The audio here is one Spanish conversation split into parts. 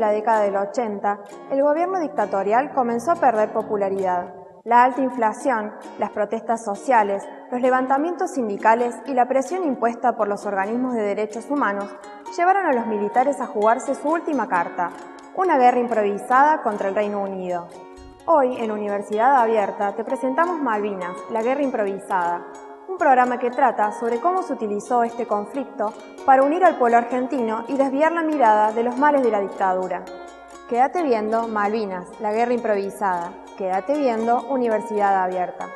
la década del 80, el gobierno dictatorial comenzó a perder popularidad. La alta inflación, las protestas sociales, los levantamientos sindicales y la presión impuesta por los organismos de derechos humanos llevaron a los militares a jugarse su última carta, una guerra improvisada contra el Reino Unido. Hoy, en Universidad Abierta, te presentamos Malvinas, la guerra improvisada, un programa que trata sobre cómo se utilizó este conflicto para unir al pueblo argentino y desviar la mirada de los males de la dictadura. Quédate viendo Malvinas, la guerra improvisada. Quédate viendo Universidad Abierta.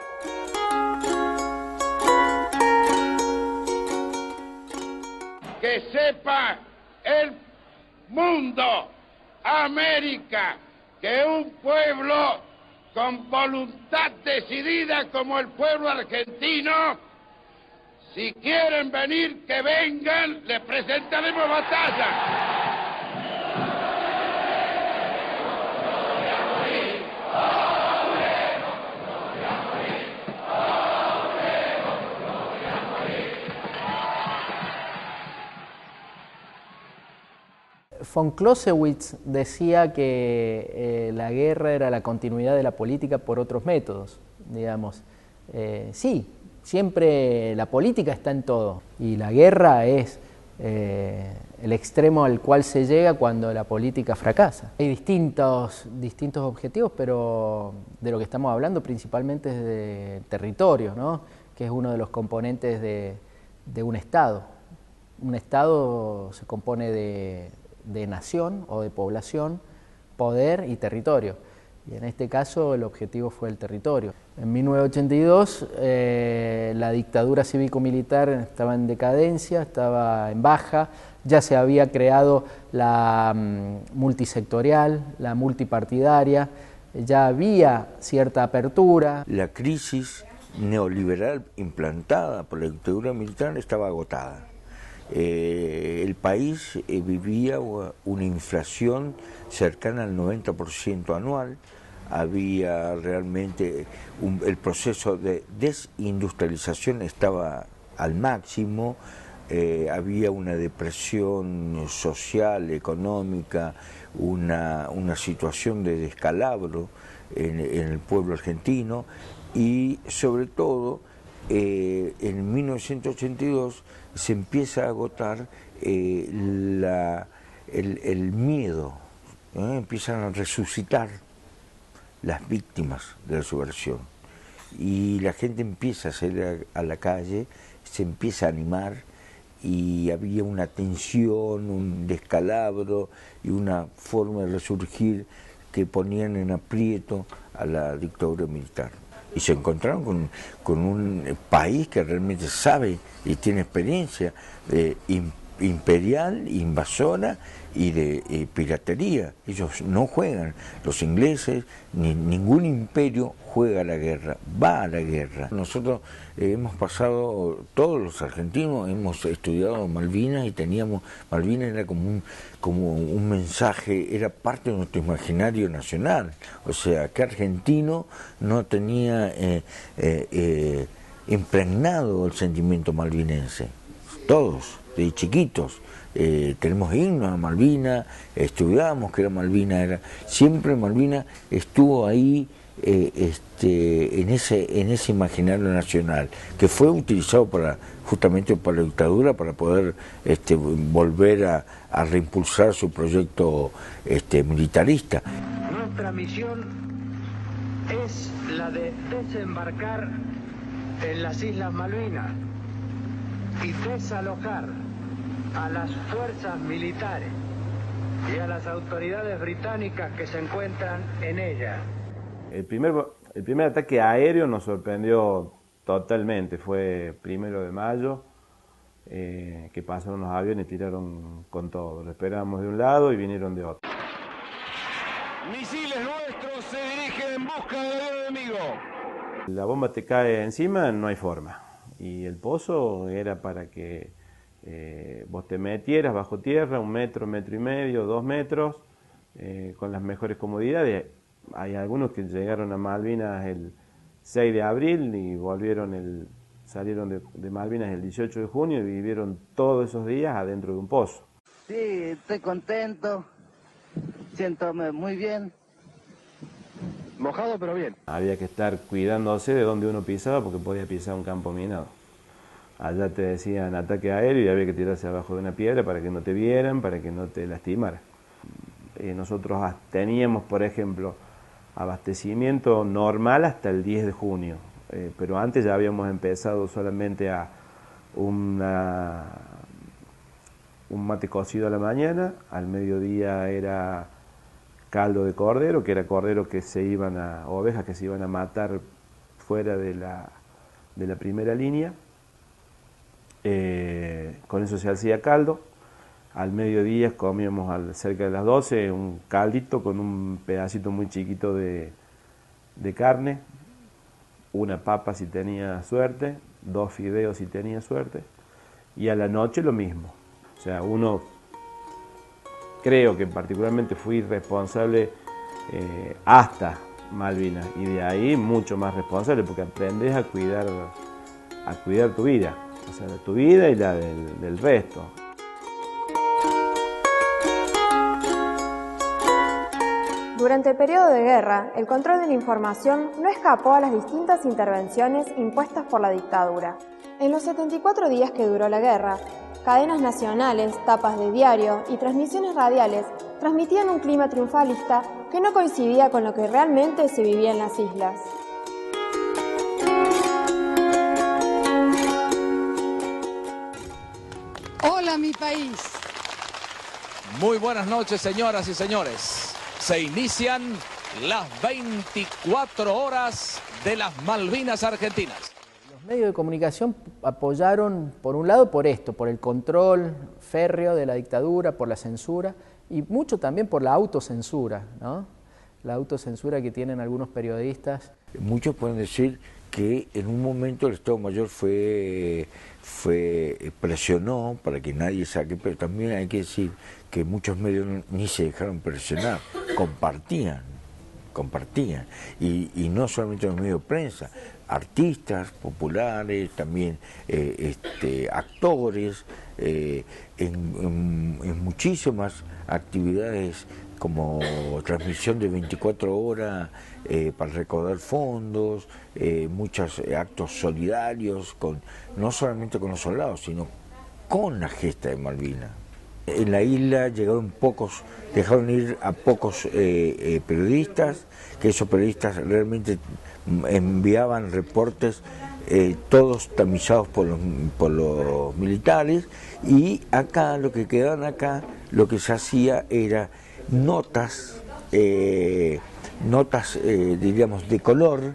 Que sepa el mundo, América, que un pueblo con voluntad decidida como el pueblo argentino, si quieren venir, que vengan, les presentaremos batalla. Von Clausewitz decía que la guerra era la continuidad de la política por otros métodos, digamos. Sí, siempre la política está en todo y la guerra es el extremo al cual se llega cuando la política fracasa. Hay distintos objetivos, pero de lo que estamos hablando principalmente es de territorio, ¿no? Que es uno de los componentes de un Estado. Un Estado se compone de nación o de población, poder y territorio. Y en este caso el objetivo fue el territorio. En 1982 la dictadura cívico-militar estaba en decadencia, estaba en baja, ya se había creado la multisectorial, la multipartidaria, ya había cierta apertura. La crisis neoliberal implantada por la dictadura militar estaba agotada. El país vivía una inflación cercana al 90% anual, había realmente el proceso de desindustrialización estaba al máximo, había una depresión social, económica, una situación de descalabro en el pueblo argentino y sobre todo en 1982 se empieza a agotar el miedo, empiezan a resucitar las víctimas de la subversión y la gente empieza a salir a la calle, se empieza a animar y había una tensión, un descalabro y una forma de resurgir que ponían en aprieto a la dictadura militar. Y se encontraron con un país que realmente sabe y tiene experiencia de imperial, invasora y de piratería. Ellos no juegan, los ingleses, ni ningún imperio juega a la guerra, va a la guerra. Nosotros hemos pasado, todos los argentinos hemos estudiado Malvinas y teníamos, Malvinas era como un mensaje, era parte de nuestro imaginario nacional. O sea, que argentino no tenía impregnado el sentimiento malvinense, todos, de chiquitos. Tenemos himnos a Malvinas, estudiamos que era Malvinas, siempre Malvinas estuvo ahí en ese imaginario nacional, que fue utilizado justamente por la dictadura para poder volver a reimpulsar su proyecto militarista. Nuestra misión es la de desembarcar en las Islas Malvinas y desalojar a las fuerzas militares y a las autoridades británicas que se encuentran en ella. El primer ataque aéreo nos sorprendió totalmente, fue 1 de mayo, que pasaron los aviones y tiraron con todo. Lo esperábamos de un lado y vinieron de otro. Misiles nuestros se dirigen en busca del enemigo. La bomba te cae encima, no hay forma. Y el pozo era para que vos te metieras bajo tierra, 1 metro, 1,5 metros, 2 metros, con las mejores comodidades. Hay algunos que llegaron a Malvinas el 6 de abril y salieron de Malvinas el 18 de junio y vivieron todos esos días adentro de un pozo. Sí, estoy contento Siento muy bien. Mojado pero bien. Había que estar cuidándose de donde uno pisaba porque podía pisar un campo minado. Allá te decían ataque aéreo y había que tirarse abajo de una piedra para que no te vieran, para que no te lastimaran. Nosotros teníamos, por ejemplo, abastecimiento normal hasta el 10 de junio, pero antes ya habíamos empezado solamente a un mate cocido a la mañana, al mediodía era caldo de cordero, que era cordero que ovejas que se iban a matar fuera de la primera línea. Con eso se hacía caldo. Al mediodía comíamos cerca de las 12 un caldito con un pedacito muy chiquito de carne, una papa si tenía suerte, 2 fideos si tenía suerte, y a la noche lo mismo. O sea, creo que particularmente fui responsable hasta Malvinas, y de ahí mucho más responsable, porque aprendes a cuidar tu vida, o sea, tu vida y la del resto. Durante el periodo de guerra, el control de la información no escapó a las distintas intervenciones impuestas por la dictadura. En los 74 días que duró la guerra, cadenas nacionales, tapas de diario y transmisiones radiales transmitían un clima triunfalista que no coincidía con lo que realmente se vivía en las islas. ¡Hola, mi país! Muy buenas noches, señoras y señores. Se inician las 24 horas de las Malvinas Argentinas. Los medios de comunicación apoyaron, por un lado, por el control férreo de la dictadura, por la censura, y mucho también por la autocensura, ¿no? La autocensura que tienen algunos periodistas. Muchos pueden decir que en un momento el Estado Mayor presionó para que nadie saque, pero también hay que decir que muchos medios ni se dejaron presionar, compartían, y no solamente los medios de prensa, artistas populares, también actores, en muchísimas actividades como transmisión de 24 horas para recaudar fondos, muchos actos solidarios, no solamente con los soldados, sino con la gesta de Malvinas. En la isla dejaron ir a pocos periodistas, que esos periodistas realmente enviaban reportes todos tamizados por los militares, y acá, lo que quedaban acá, lo que se hacía era notas, diríamos, de color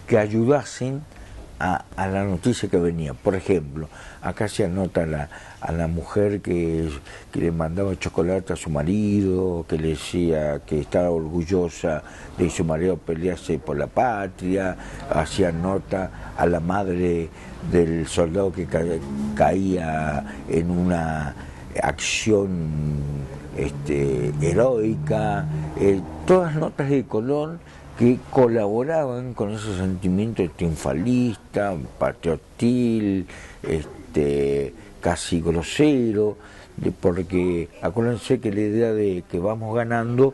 que ayudasen a la noticia que venía. Por ejemplo, acá se anota a la mujer que le mandaba chocolate a su marido, que le decía que estaba orgullosa de su marido pelearse por la patria, hacía nota a la madre del soldado que caía en una acción heroica, todas notas de color que colaboraban con ese sentimiento triunfalista, patriotil, casi grosero, porque acuérdense que la idea de que vamos ganando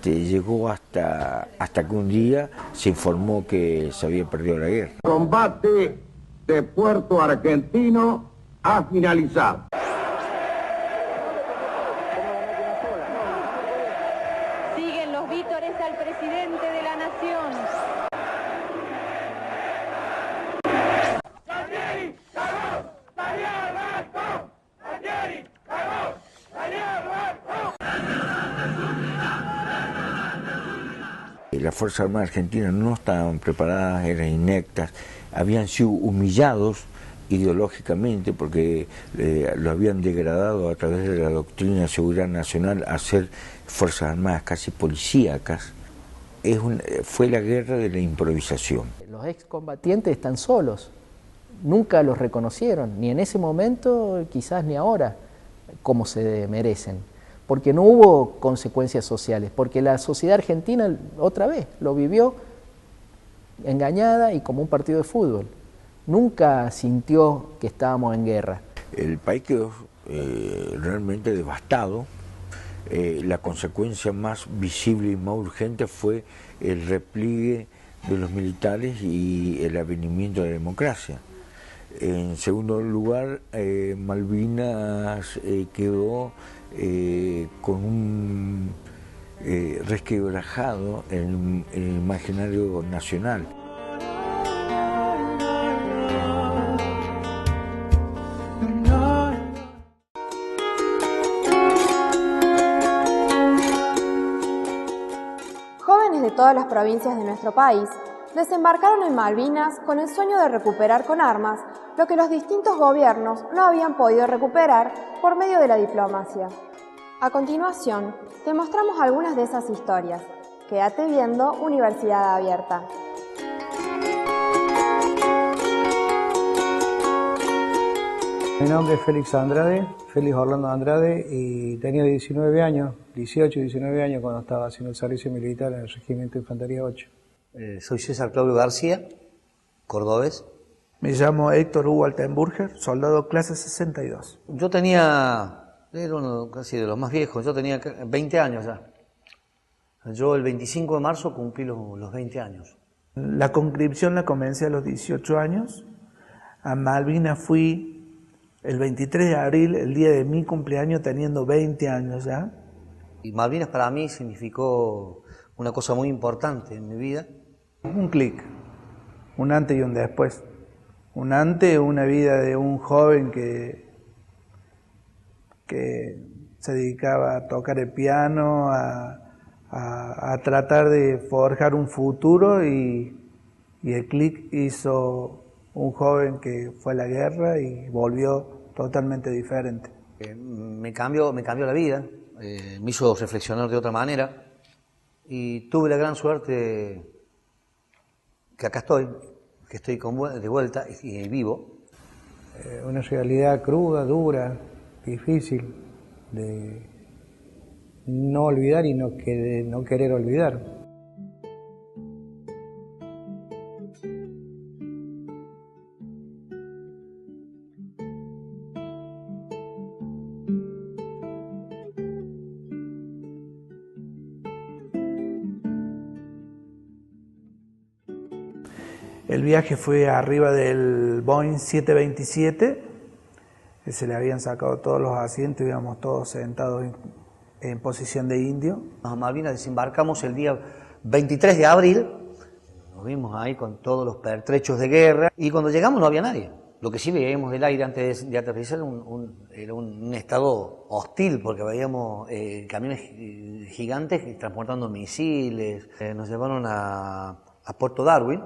llegó hasta que un día se informó que se había perdido la guerra. El combate de Puerto Argentino ha finalizado. Siguen los vítores al presidente de la nación. Las Fuerzas Armadas Argentinas no estaban preparadas, eran ineptas, habían sido humillados ideológicamente porque lo habían degradado a través de la doctrina de seguridad nacional a ser Fuerzas Armadas casi policíacas. Fue la guerra de la improvisación. Los excombatientes están solos, nunca los reconocieron, ni en ese momento, quizás ni ahora, como se merecen, porque no hubo consecuencias sociales, porque la sociedad argentina otra vez lo vivió engañada y como un partido de fútbol. Nunca sintió que estábamos en guerra. El país quedó realmente devastado, la consecuencia más visible y más urgente fue el repliegue de los militares y el advenimiento de la democracia. En segundo lugar, Malvinas quedó con un resquebrajado en el imaginario nacional. Jóvenes de todas las provincias de nuestro país desembarcaron en Malvinas con el sueño de recuperar con armas lo que los distintos gobiernos no habían podido recuperar por medio de la diplomacia. A continuación, te mostramos algunas de esas historias. Quédate viendo Universidad Abierta. Mi nombre es Félix Andrade, Félix Orlando Andrade, y tenía 18, 19 años cuando estaba haciendo el servicio militar en el Regimiento de Infantería 8. Soy César Claudio García, cordobés. Me llamo Héctor Hugo Altenburger, soldado clase 62. Yo era uno casi de los más viejos, yo tenía 20 años ya. Yo el 25 de marzo cumplí los 20 años. La conscripción la comencé a los 18 años. A Malvinas fui el 23 de abril, el día de mi cumpleaños, teniendo 20 años ya. Y Malvinas para mí significó una cosa muy importante en mi vida. Un clic, un antes y un después. Un antes, una vida de un joven que se dedicaba a tocar el piano, a tratar de forjar un futuro, y el clic hizo un joven que fue a la guerra y volvió totalmente diferente. Me cambió la vida, me hizo reflexionar de otra manera y tuve la gran suerte que acá estoy, que estoy de vuelta y vivo. Una realidad cruda, dura, difícil de no olvidar y no querer olvidar. El viaje fue arriba del Boeing 727, que se le habían sacado todos los asientos, íbamos todos sentados en posición de indio. A Malvinas desembarcamos el día 23 de abril, nos vimos ahí con todos los pertrechos de guerra, y cuando llegamos no había nadie. Lo que sí veíamos del aire antes de aterrizar era un estado hostil, porque veíamos camiones gigantes transportando misiles. Nos llevaron a Puerto Darwin,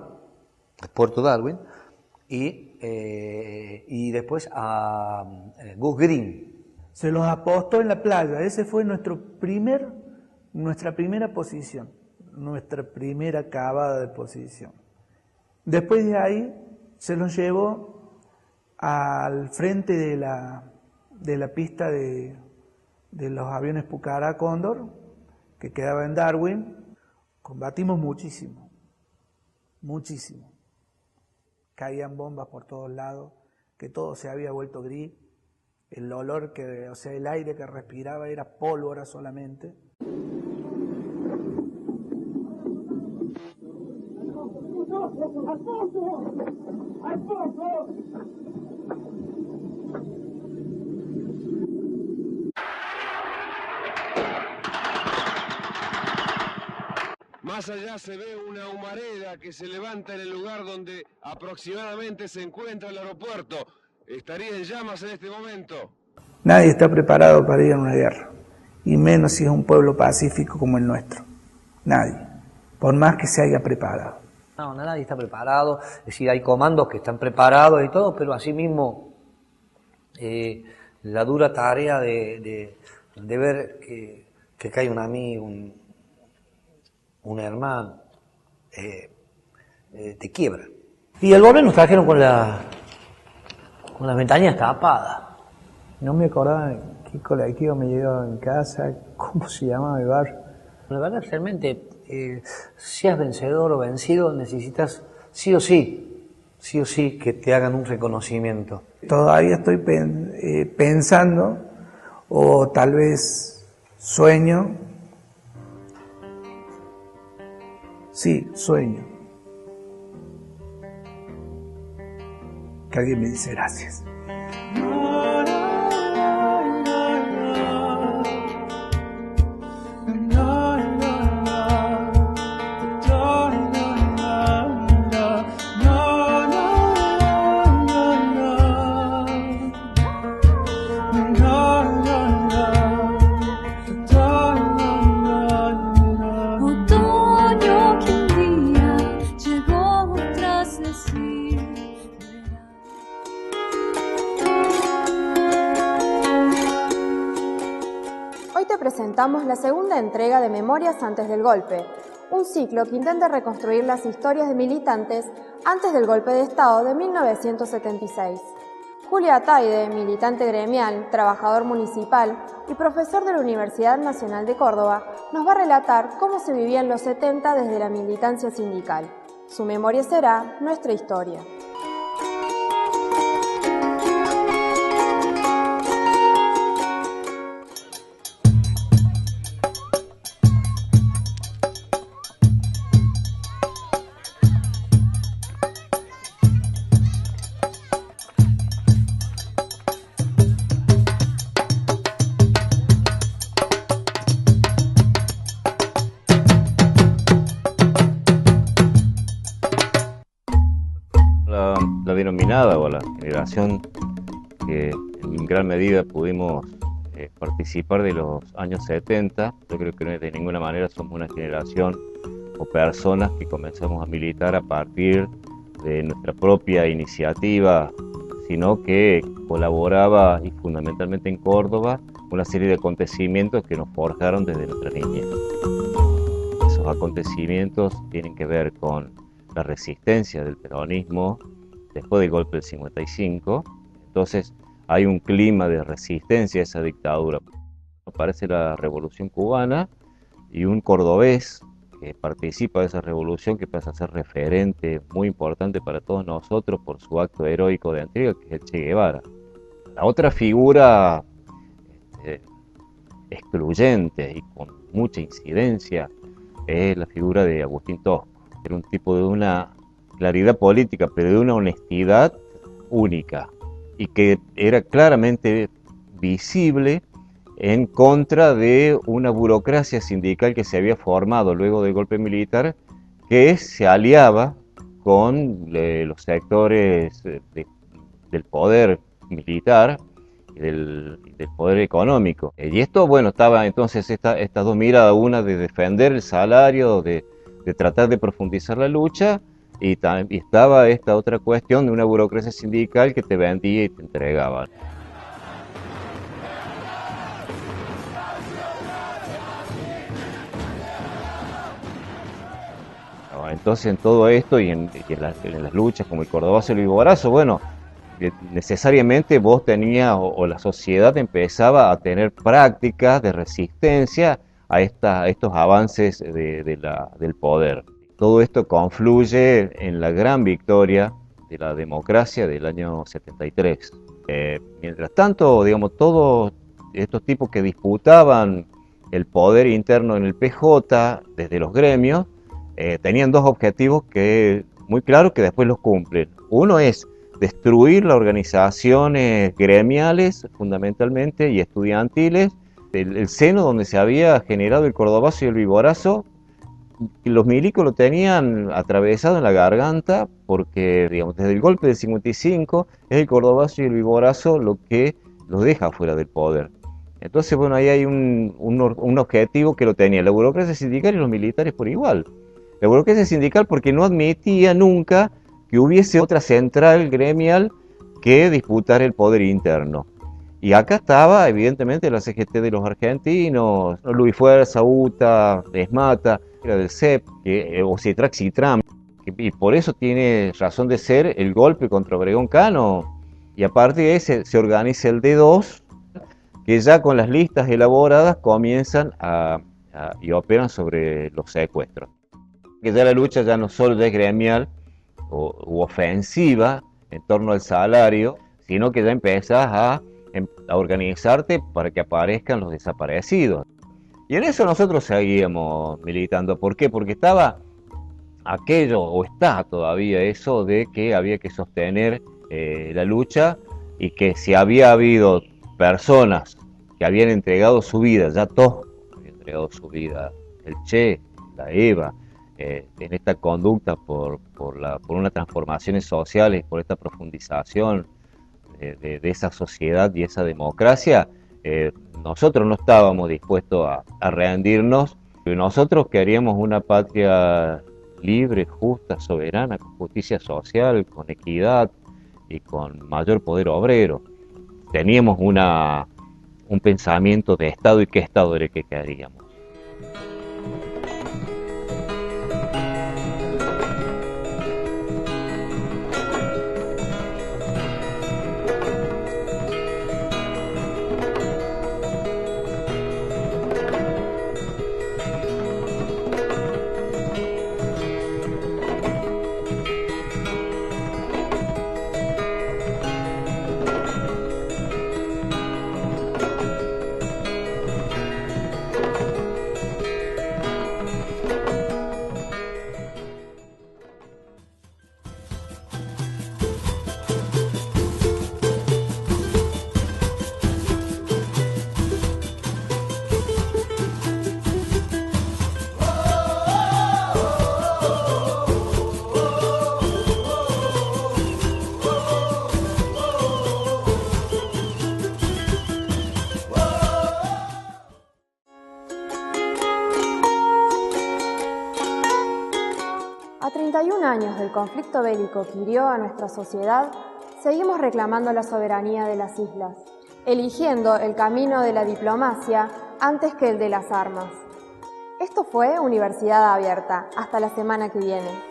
y después a Goose Green. Se los apostó en la playa. Ese fue nuestra primera posición, nuestra primera cavada de posición. Después de ahí se los llevó al frente de la pista de los aviones Pucará Cóndor, que quedaba en Darwin. Combatimos muchísimo. Caían bombas por todos lados, que todo se había vuelto gris. El olor el aire que respiraba era pólvora solamente. Más allá se ve una humareda que se levanta en el lugar donde aproximadamente se encuentra el aeropuerto. Estaría en llamas en este momento. Nadie está preparado para ir a una guerra, y menos si es un pueblo pacífico como el nuestro. Nadie, por más que se haya preparado. No, nadie está preparado, es decir, hay comandos que están preparados y todo, pero asimismo la dura tarea de ver que cae un amigo, un hermano, te quiebra. Y el golpe nos trajeron con las ventanillas tapadas. No me acordaba qué colectivo me llegaba en casa, cómo se llamaba el barrio. La verdad, realmente, seas vencedor o vencido, necesitas sí o sí que te hagan un reconocimiento. Todavía estoy pensando, o tal vez Sueño. Sí, sueño. Que alguien me dice gracias. Presentamos la segunda entrega de Memorias antes del golpe, un ciclo que intenta reconstruir las historias de militantes antes del golpe de Estado de 1976. Julio Ataide, militante gremial, trabajador municipal y profesor de la Universidad Nacional de Córdoba, nos va a relatar cómo se vivía en los 70 desde la militancia sindical. Su memoria será nuestra historia. La denominada o la generación que en gran medida pudimos participar de los años 70, yo creo que de ninguna manera somos una generación o personas que comenzamos a militar a partir de nuestra propia iniciativa, sino que colaboraba y fundamentalmente en Córdoba una serie de acontecimientos que nos forjaron desde nuestra niñez. Esos acontecimientos tienen que ver con la resistencia del peronismo después del golpe del 55, entonces hay un clima de resistencia a esa dictadura. Aparece la Revolución Cubana y un cordobés que participa de esa revolución, que pasa a ser referente muy importante para todos nosotros por su acto heroico de entrega, que es el Che Guevara. La otra figura excluyente y con mucha incidencia es la figura de Agustín Tosco. Era un tipo de una claridad política, pero de una honestidad única, y que era claramente visible en contra de una burocracia sindical que se había formado luego del golpe militar, que se aliaba con los sectores del poder militar y del poder económico. Y esto, bueno, estaba entonces estas dos miradas, una de defender el salario, de tratar de profundizar la lucha, y estaba esta otra cuestión de una burocracia sindical que te vendía y te entregaba. Entonces en todo esto y en las luchas como el Cordobazo y el Viborazo, bueno, necesariamente vos tenías o la sociedad empezaba a tener prácticas de resistencia a estos avances del poder. Todo esto confluye en la gran victoria de la democracia del año 73. Mientras tanto, digamos, todos estos tipos que disputaban el poder interno en el PJ desde los gremios tenían dos objetivos muy claros que después los cumplen. Uno es destruir las organizaciones gremiales fundamentalmente y estudiantiles, el seno donde se había generado el Cordobazo y el Viborazo. Los milicos lo tenían atravesado en la garganta porque, digamos, desde el golpe del 55 es el Cordobazo y el Viborazo lo que los deja fuera del poder. Entonces, bueno, ahí hay un objetivo que lo tenía la burocracia sindical y los militares por igual. La burocracia sindical porque no admitía nunca que hubiese otra central gremial que disputar el poder interno. Y acá estaba, evidentemente, la CGT de los argentinos, Luis Fuerza, UTA, Esmata, era del CEP, Ocitrax y Tram, y por eso tiene razón de ser el golpe contra Obregón Cano. Y aparte de ese, se organiza el D2, que ya con las listas elaboradas comienzan y operan sobre los secuestros. Que ya la lucha ya no solo es gremial u ofensiva en torno al salario, sino que ya empiezas a organizarte para que aparezcan los desaparecidos. Y en eso nosotros seguíamos militando. ¿Por qué? Porque estaba aquello, o está todavía eso, de que había que sostener la lucha, y que si había habido personas que habían entregado su vida, ya todos habían entregado su vida, el Che, la Eva, en esta conducta por unas transformaciones sociales, por esta profundización de esa sociedad y esa democracia, nosotros no estábamos dispuestos a rendirnos. Nosotros queríamos una patria libre, justa, soberana, con justicia social, con equidad y con mayor poder obrero. Teníamos un pensamiento de Estado, y qué Estado era el que queríamos. A 31 años del conflicto bélico que hirió a nuestra sociedad, seguimos reclamando la soberanía de las islas, eligiendo el camino de la diplomacia antes que el de las armas. Esto fue Universidad Abierta. Hasta la semana que viene.